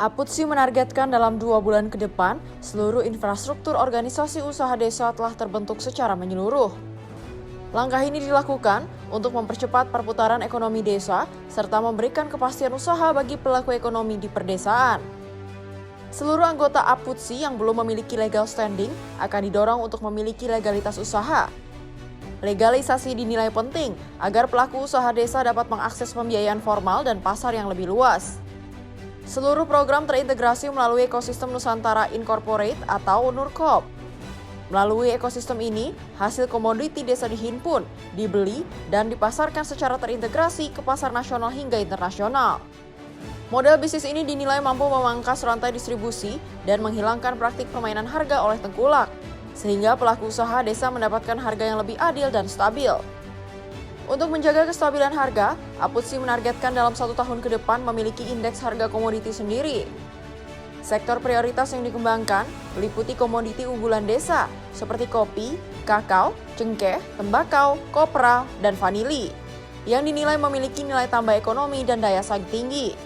Aputsi menargetkan dalam 2 bulan ke depan, seluruh infrastruktur organisasi usaha desa telah terbentuk secara menyeluruh. Langkah ini dilakukan untuk mempercepat perputaran ekonomi desa, serta memberikan kepastian usaha bagi pelaku ekonomi di perdesaan. Seluruh anggota Aputsi yang belum memiliki legal standing akan didorong untuk memiliki legalitas usaha. Legalisasi dinilai penting agar pelaku usaha desa dapat mengakses pembiayaan formal dan pasar yang lebih luas. Seluruh program terintegrasi melalui ekosistem Nusantara Incorporate atau Nurkop. Melalui ekosistem ini, hasil komoditi desa dihimpun, dibeli, dan dipasarkan secara terintegrasi ke pasar nasional hingga internasional. Model bisnis ini dinilai mampu memangkas rantai distribusi dan menghilangkan praktik permainan harga oleh tengkulak, sehingga pelaku usaha desa mendapatkan harga yang lebih adil dan stabil. Untuk menjaga kestabilan harga, Aputsi menargetkan dalam 1 tahun ke depan memiliki indeks harga komoditi sendiri. Sektor prioritas yang dikembangkan meliputi komoditi unggulan desa seperti kopi, kakao, cengkeh, tembakau, kopra, dan vanili, yang dinilai memiliki nilai tambah ekonomi dan daya saing tinggi.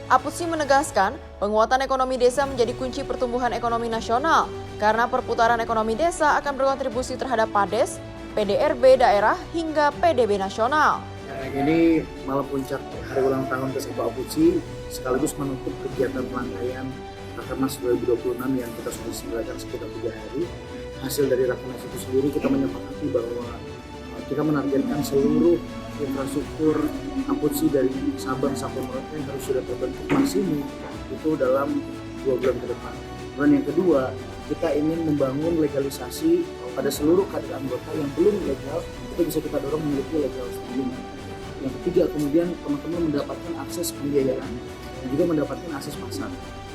Aputsi menegaskan penguatan ekonomi desa menjadi kunci pertumbuhan ekonomi nasional karena perputaran ekonomi desa akan berkontribusi terhadap PADES, PDRB daerah hingga PDB nasional. Ini malam puncak hari ulang tahun ke-10 Aputsi sekaligus menutup kegiatan rangkaian Rakernas 2026 yang kita sudah selenggarakan sekitar 3 hari. Hasil dari Rakernas itu sendiri kita menyepakati bahwa kita menargetkan seluruh infrastruktur Aputsi dari Sabang sampai Merauke yang harus sudah terbentuk maksimum itu dalam 2 bulan ke depan. Dan yang kedua, kita ingin membangun legalisasi pada seluruh kader anggota yang belum legal, itu bisa kita dorong memiliki legal standing. Yang ketiga, kemudian teman-teman mendapatkan akses pembiayaan dan juga mendapatkan akses pasar.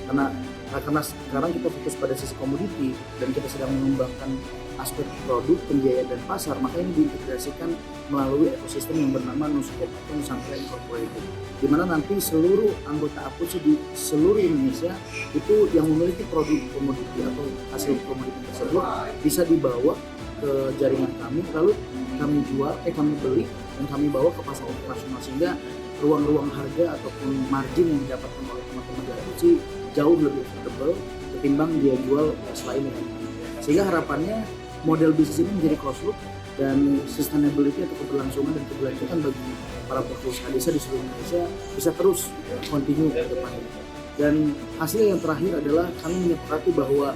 Karena sekarang kita fokus pada sisi komoditi dan kita sedang mengembangkan aspek produk, pembiayaan dan pasar, maka ini diintegrasikan melalui ekosistem yang bernama Nurkop atau Nusantara Incorporated, di mana nanti seluruh anggota Aputsi di seluruh Indonesia itu yang memiliki produk komoditi atau hasil komoditi tersebut bisa dibawa ke jaringan kami, lalu kami beli dan kami bawa ke pasar internasional, sehingga ruang-ruang harga ataupun margin yang didapatkan oleh teman-teman di Aputsi jauh lebih affordable ketimbang dia jual selain ini. Sehingga harapannya model bisnis ini menjadi closed loop dan sustainability atau keberlangsungan dan keberlanjutan bagi para pelaku usaha desa di seluruh Indonesia bisa terus continue ke depannya. Dan hasil yang terakhir adalah kami menyepakati bahwa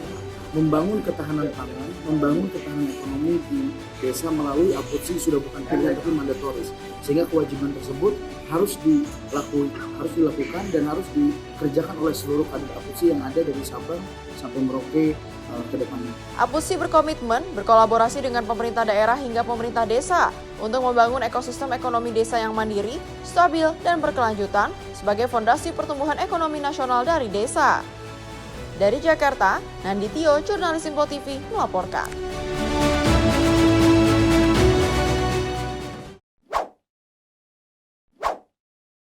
membangun ketahanan pangan, membangun ketahanan ekonomi di desa melalui Aputsi sudah bukan pilihan tapi mandatoris. Sehingga kewajiban tersebut harus dilakukan dan harus dikerjakan oleh seluruh kader Aputsi yang ada dari Sabang sampai Merauke ke depannya. Aputsi berkomitmen berkolaborasi dengan pemerintah daerah hingga pemerintah desa untuk membangun ekosistem ekonomi desa yang mandiri, stabil, dan berkelanjutan sebagai fondasi pertumbuhan ekonomi nasional dari desa. Dari Jakarta, Nanditio, Jurnalis Info TV, melaporkan.